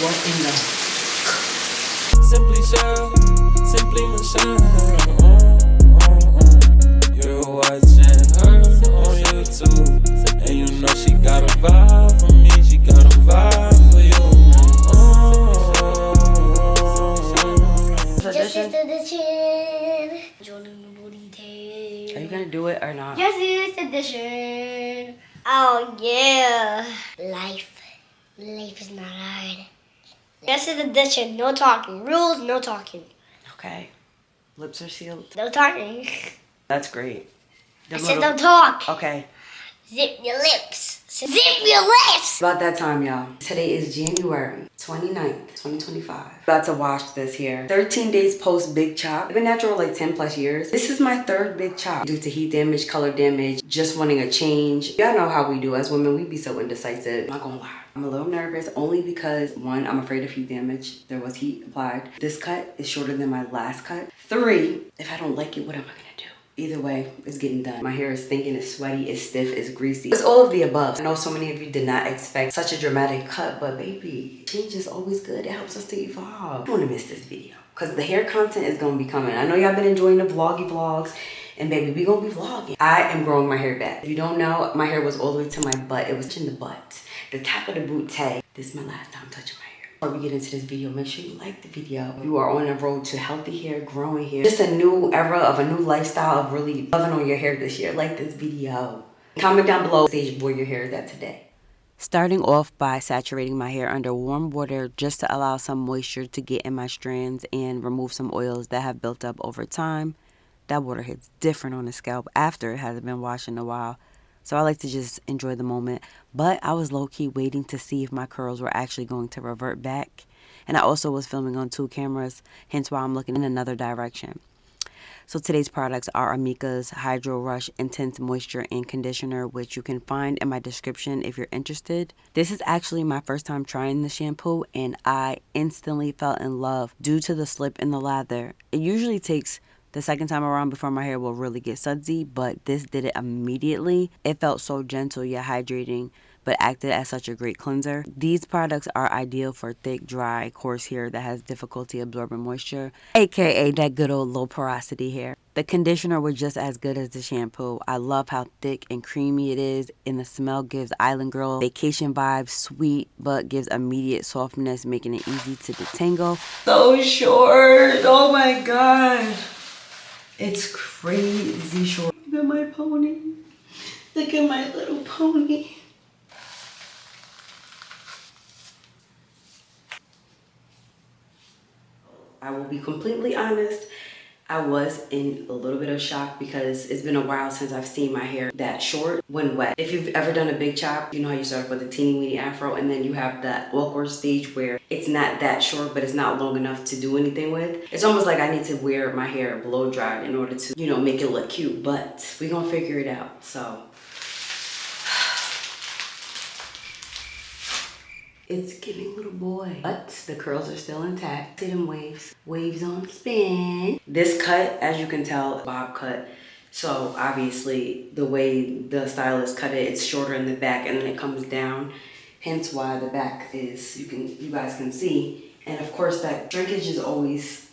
What in the? Simply Shell, Simply Michelle. You're watching her on YouTube, and you know she got a vibe for me. She got a vibe for you. Just is edition. Jordan the booty tape. Are you gonna do it or not? Just is edition. Oh yeah. Life is not hard. Just is edition. No talking. Rules. No talking. Okay. Lips are sealed. No talking. That's great. I said don't talk. Okay. Zip your lips. Zip your lips. About that time, y'all. Today is January 29th, 2025. About to wash this hair. 13 days post big chop. I've been natural like 10 plus years. This is my third big chop due to heat damage, color damage, just wanting a change. Y'all know how we do as women. We be so indecisive. I'm not gonna lie. I'm a little nervous only because one, I'm afraid of heat damage. There was heat applied. This cut is shorter than my last cut. Three, if I don't like it, what am I gonna do? Either way, it's getting done. My hair is stinking, it's sweaty, it's stiff, it's greasy. It's all of the above. I know so many of you did not expect such a dramatic cut, but baby, change is always good. It helps us to evolve. I don't wanna miss this video because the hair content is gonna be coming. I know y'all been enjoying the vloggy vlogs, and baby, we gonna be vlogging. I am growing my hair back. If you don't know, my hair was all the way to my butt. It was in the butt, the top of the boot tag. This is my last time touching my hair. Before we get into this video, make sure you like the video. You are on a road to healthy hair, growing hair. Just a new era of a new lifestyle of really loving on your hair this year. Like this video. Comment down below stage where your hair is at today. Starting off by saturating my hair under warm water just to allow some moisture to get in my strands and remove some oils that have built up over time. That water hits different on the scalp after it hasn't been washed in a while. So I like to just enjoy the moment. But I was low-key waiting to see if my curls were actually going to revert back. And I also was filming on 2 cameras, hence why I'm looking in another direction. So today's products are Amika's Hydro Rush Intense Moisture and Conditioner, which you can find in my description if you're interested. This is actually my first time trying the shampoo, and I instantly fell in love due to the slip in the lather. It usually takes the second time around before my hair will really get sudsy, but this did it immediately. It felt so gentle yet hydrating, but acted as such a great cleanser. These products are ideal for thick, dry, coarse hair that has difficulty absorbing moisture, aka that good old low porosity hair. The conditioner was just as good as the shampoo. I love how thick and creamy it is, and the smell gives Island Girl vacation vibes, sweet, but gives immediate softness, making it easy to detangle. So short, oh my god. It's crazy short. Look at my pony. Look at my little pony. I will be completely honest. I was in a little bit of shock because it's been a while since I've seen my hair that short when wet. If you've ever done a big chop, you know how you start with a teeny weeny afro and then you have that awkward stage where it's not that short, but it's not long enough to do anything with. It's almost like I need to wear my hair blow dried in order to, you know, make it look cute, but we're gonna figure it out. So it's giving little boy, but the curls are still intact. See them waves. Waves on spin. This cut, as you can tell, bob cut. So obviously the way the stylist cut it, it's shorter in the back and then it comes down. Hence why the back is, you guys can see. And of course that shrinkage is always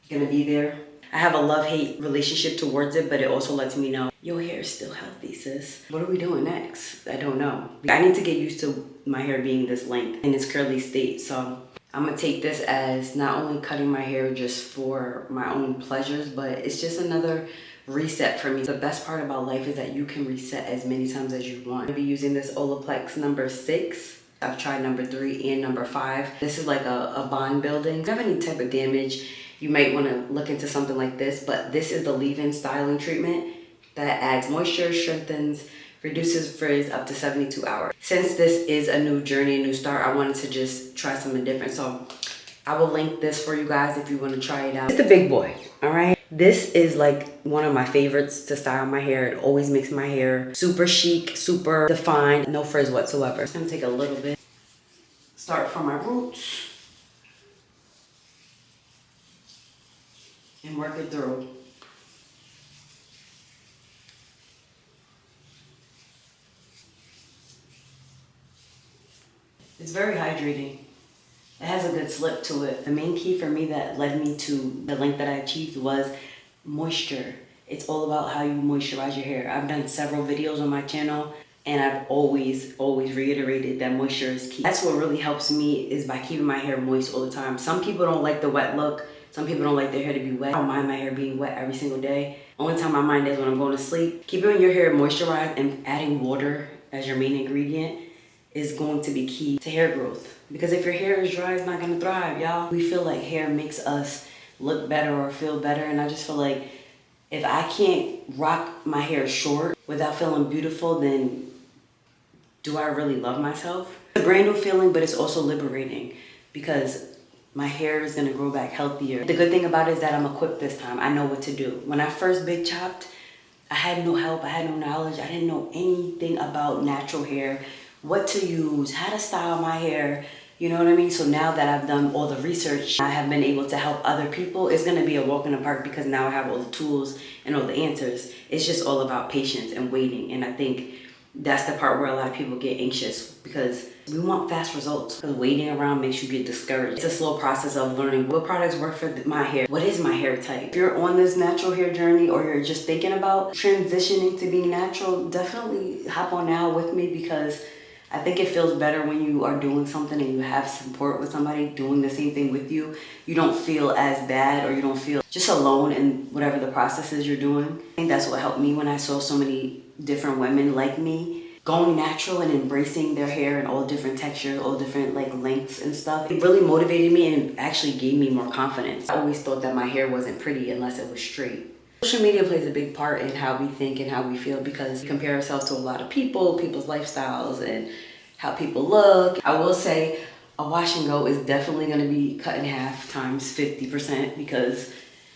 gonna be there. I have a love-hate relationship towards it, but it also lets me know your hair is still healthy, sis. What are we doing next? I don't know. I need to get used to my hair being this length in its curly state. So I'm gonna take this as not only cutting my hair just for my own pleasures, but it's just another reset for me. The best part about life is that you can reset as many times as you want. I'll be using this Olaplex number 6. I've tried number 3 and number 5. This is like a bond building. If you have any type of damage, you might want to look into something like this, but this is the leave-in styling treatment that adds moisture, strengthens, reduces frizz up to 72 hours. Since this is a new journey, a new start, I wanted to just try something different. So I will link this for you guys if you want to try it out. It's the big boy, all right? This is like one of my favorites to style my hair. It always makes my hair super chic, super defined, no frizz whatsoever. I'm gonna take a little bit, start from my roots, and work it through. It's very hydrating. It has a good slip to it. The main key for me that led me to the length that I achieved was moisture. It's all about how you moisturize your hair. I've done several videos on my channel and I've always reiterated that moisture is key. That's what really helps me, is by keeping my hair moist all the time. Some people don't like the wet look. Some people don't like their hair to be wet. I don't mind my hair being wet every single day. Only time I mind is when I'm going to sleep. Keeping your hair moisturized and adding water as your main ingredient is going to be key to hair growth. Because if your hair is dry, it's not gonna thrive, y'all. We feel like hair makes us look better or feel better, and I just feel like if I can't rock my hair short without feeling beautiful, then do I really love myself? It's a brand new feeling, but it's also liberating because my hair is gonna grow back healthier. The good thing about it is that I'm equipped this time. I know what to do. When I first big chopped, I had no help, I had no knowledge, I didn't know anything about natural hair, what to use, how to style my hair, you know what I mean? So now that I've done all the research, I have been able to help other people. It's gonna be a walk in the park because now I have all the tools and all the answers. It's just all about patience and waiting. And I think that's the part where a lot of people get anxious because we want fast results. Because waiting around makes you get discouraged. It's a slow process of learning what products work for my hair. What is my hair type? If you're on this natural hair journey or you're just thinking about transitioning to being natural, definitely hop on now with me because I think it feels better when you are doing something and you have support with somebody doing the same thing with you. You don't feel as bad or you don't feel just alone in whatever the process is you're doing. I think that's what helped me when I saw so many different women like me going natural and embracing their hair in all different textures, all different like lengths and stuff. It really motivated me and actually gave me more confidence. I always thought that my hair wasn't pretty unless it was straight. Social media plays a big part in how we think and how we feel because we compare ourselves to a lot of people, people's lifestyles and how people look. I will say a wash and go is definitely gonna be cut in half times 50% because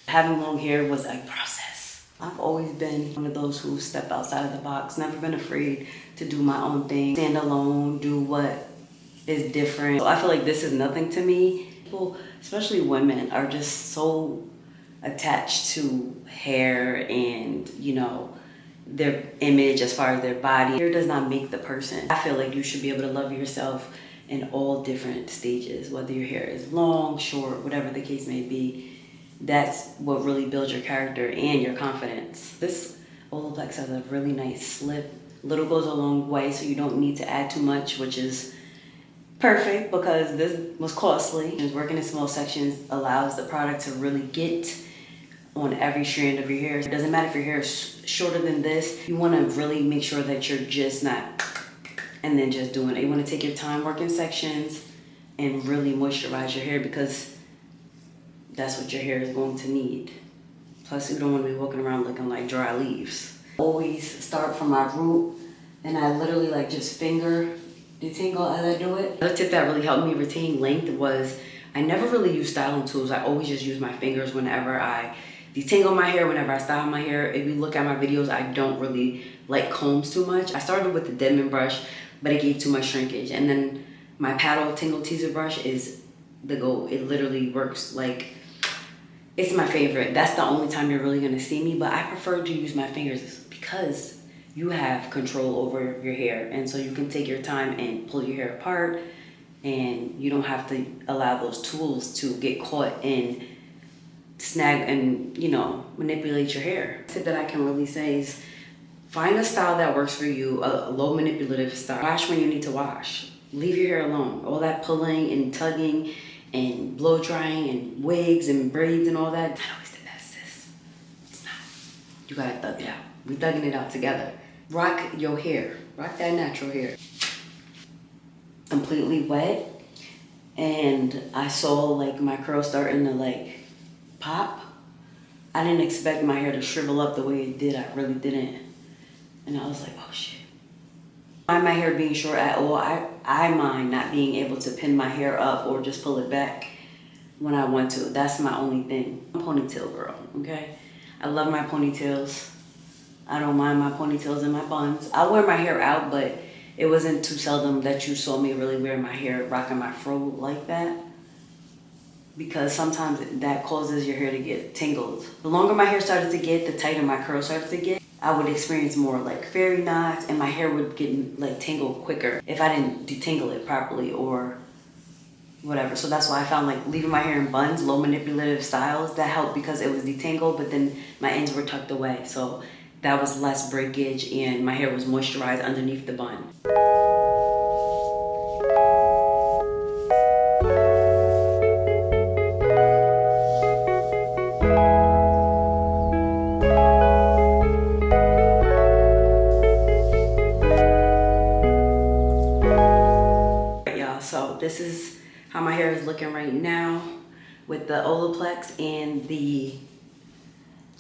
having long hair was a process. I've always been one of those who step outside of the box, never been afraid to do my own thing, stand alone, do what is different. So I feel like this is nothing to me. People, especially women, are just so attached to hair and, you know, their image as far as their body. Hair does not make the person. I feel like you should be able to love yourself in all different stages, whether your hair is long, short, whatever the case may be. That's what really builds your character and your confidence. This Olaplex has a really nice slip. Little goes a long way, so you don't need to add too much, which is perfect because this was costly. Just working in small sections allows the product to really get on every strand of your hair. It doesn't matter if your hair is shorter than this. You want to really make sure that you're just not and then just doing it. You want to take your time working sections and really moisturize your hair because that's what your hair is going to need. Plus, you don't want to be walking around looking like dry leaves. Always start from my root and I literally like just finger detangle as I do it. Another tip that really helped me retain length was I never really use styling tools. I always just use my fingers whenever I detangle my hair, whenever I style my hair. If you look at my videos, I don't really like combs too much. I started with the Denman brush, but it gave too much shrinkage. And then my paddle tingle teaser brush is the goat. It literally works like, it's my favorite. That's the only time you're really gonna see me, but I prefer to use my fingers because you have control over your hair. And so you can take your time and pull your hair apart and you don't have to allow those tools to get caught in snag and, you know, manipulate your hair. The tip that I can really say is find a style that works for you, a low manipulative style. Wash when you need to wash. Leave your hair alone. All that pulling and tugging and blow drying and wigs and braids and all that. Not always the best, sis. It's not. You gotta thug it out. We thugging it out together. Rock your hair. Rock that natural hair. Completely wet. And I saw like my curls starting to like pop. I didn't expect my hair to shrivel up the way it did. I really didn't. And I was like, oh shit. I mind my hair being short at all. I mind not being able to pin my hair up or just pull it back when I want to. That's my only thing. I'm a ponytail girl, okay? I love my ponytails. I don't mind my ponytails and my buns. I wear my hair out, but it wasn't too seldom that you saw me really wear my hair, rocking my fro like that. Because sometimes that causes your hair to get tangled. The longer my hair started to get, the tighter my curls started to get. I would experience more like fairy knots and my hair would get like tangled quicker if I didn't detangle it properly or whatever. So that's why I found like leaving my hair in buns, low manipulative styles, that helped because it was detangled, but then my ends were tucked away. So that was less breakage and my hair was moisturized underneath the bun. So this is how my hair is looking right now with the Olaplex and the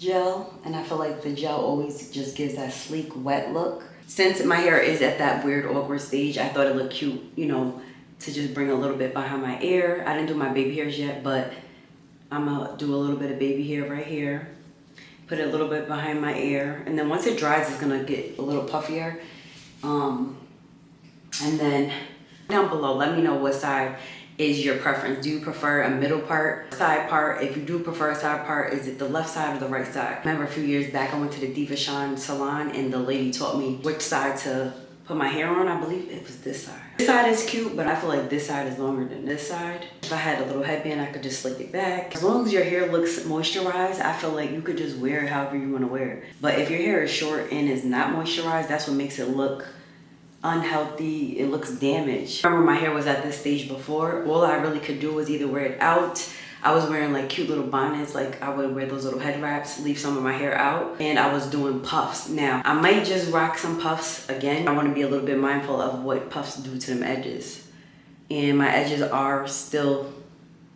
gel, and I feel like the gel always just gives that sleek wet look. Since my hair is at that weird awkward stage, I thought it looked cute, you know, to just bring a little bit behind my ear. I didn't do my baby hairs yet, but I'm gonna do a little bit of baby hair right here, put it a little bit behind my ear, and then once it dries it's gonna get a little puffier. And then down below, let me know what side is your preference. Do you prefer a middle part, side part? If you do prefer a side part, is it the left side or the right side? I remember a few years back, I went to the Diva Shine salon and the lady taught me which side to put my hair on. I believe it was this side. This side is cute, but I feel like this side is longer than this side. If I had a little headband, I could just slick it back. As long as your hair looks moisturized, I feel like you could just wear it however you want to wear it. But if your hair is short and is not moisturized, that's what makes it look unhealthy. It looks damaged. I remember my hair was at this stage before. All I really could do was either wear it out. I was wearing like cute little bonnets, like I would wear those little head wraps, leave some of my hair out, and I was doing puffs. Now I might just rock some puffs again. I want to be a little bit mindful of what puffs do to them edges, and my edges are still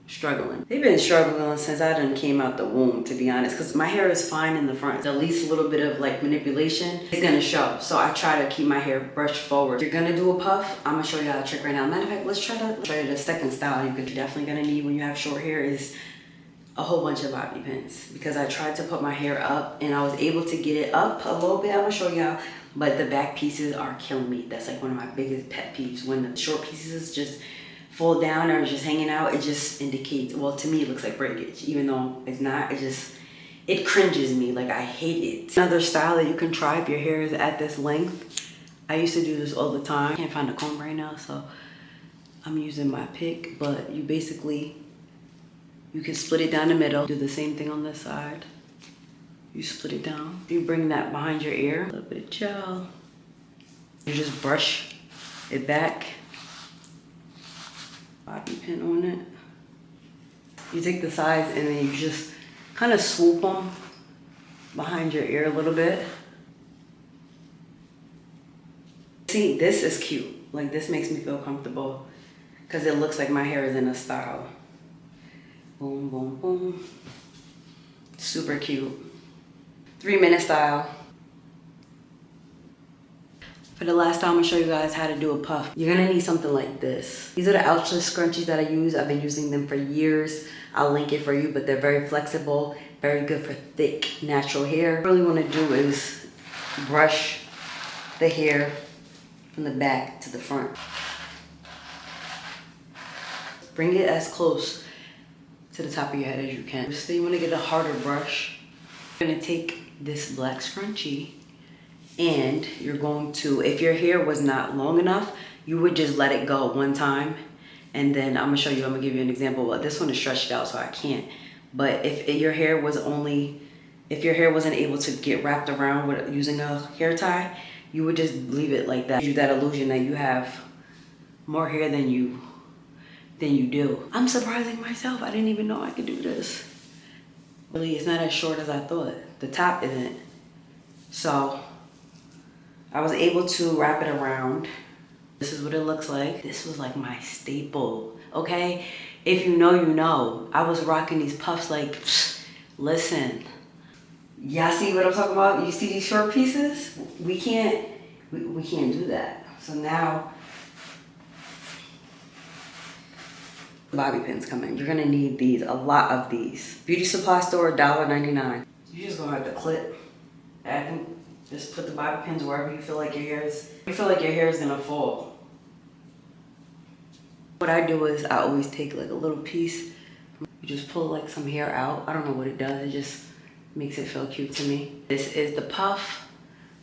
struggling. They've been struggling since I done came out the womb, to be honest, because my hair is fine in the front. The least little bit of like manipulation is gonna show. So I try to keep my hair brushed forward. If you're gonna do a puff, I'm gonna show y'all a trick right now. Matter of fact, let's show you the second style you're definitely gonna need when you have short hair is a whole bunch of bobby pins, because I tried to put my hair up and I was able to get it up a little bit. I'm gonna show y'all, but the back pieces are killing me. That's like one of my biggest pet peeves. When the short pieces just fall down or just hanging out, it just indicates, well, to me it looks like breakage, even though it's not. It cringes me, like I hate it. Another style that you can try if your hair is at this length, I used to do this all the time. I can't find a comb right now, so I'm using my pick, but you can split it down the middle, do the same thing on this side. You split it down, you bring that behind your ear, a little bit of gel, you just brush it back, bobby pin on it. You take the sides and then you just kind of swoop them behind your ear a little bit. See, this is cute. Like, this makes me feel comfortable because it looks like my hair is in a style. Boom, boom, boom. Super cute. 3-minute style. For the last time, I'm gonna show you guys how to do a puff. You're gonna need something like this. These are the Ouchless scrunchies that I use. I've been using them for years. I'll link it for you, but they're very flexible, very good for thick, natural hair. What I really wanna do is brush the hair from the back to the front. Bring it as close to the top of your head as you can. So you wanna get a harder brush. You're gonna take this black scrunchie and you're going to, if your hair was not long enough, you would just let it go one time. And then I'm gonna show you, I'm gonna give you an example. Well, this one is stretched out, so I can't. But if your hair wasn't able to get wrapped around with using a hair tie, you would just leave it like that. Give you that illusion that you have more hair than you do. I'm surprising myself. I didn't even know I could do this. Really, it's not as short as I thought. The top isn't. So I was able to wrap it around. This is what it looks like. This was like my staple, okay? If you know, you know. I was rocking these puffs like, listen. Y'all see what I'm talking about? You see these short pieces? We can't do that. So now, bobby pins come in. You're gonna need these, a lot of these. Beauty supply store, $1.99. You just gonna have to clip, add them, just put the bobby pins wherever you feel like your hair is gonna fall. What I do is I always take like a little piece, you just pull like some hair out. I don't know what it does, it just makes it feel cute to me. This is the puff.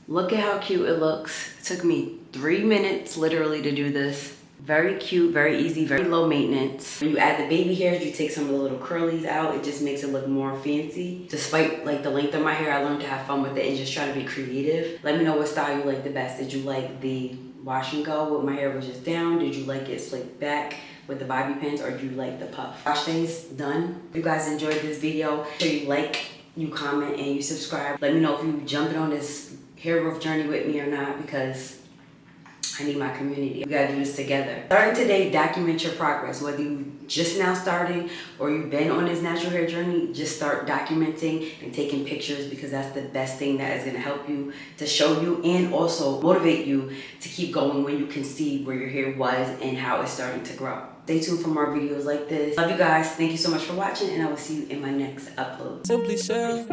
Look at how cute it looks. It took me 3 minutes literally to do this. Very cute, very easy, very low maintenance. When you add the baby hairs, you take some of the little curlies out. It just makes it look more fancy. Despite like the length of my hair, I learned to have fun with it and just try to be creative. Let me know what style you like the best. Did you like the wash and go with my hair was just down? Did you like it slicked back with the bobby pins, or do you like the puff? Wash days done. If you guys enjoyed this video, make sure you like, you comment, and you subscribe. Let me know if you jumping on this hair growth journey with me or not, because I need my community. We gotta do this together. Starting today, document your progress. Whether you just now starting or you've been on this natural hair journey, just start documenting and taking pictures, because that's the best thing that is gonna help you, to show you and also motivate you to keep going when you can see where your hair was and how it's starting to grow. Stay tuned for more videos like this. Love you guys. Thank you so much for watching, and I will see you in my next upload. Simply Michelle.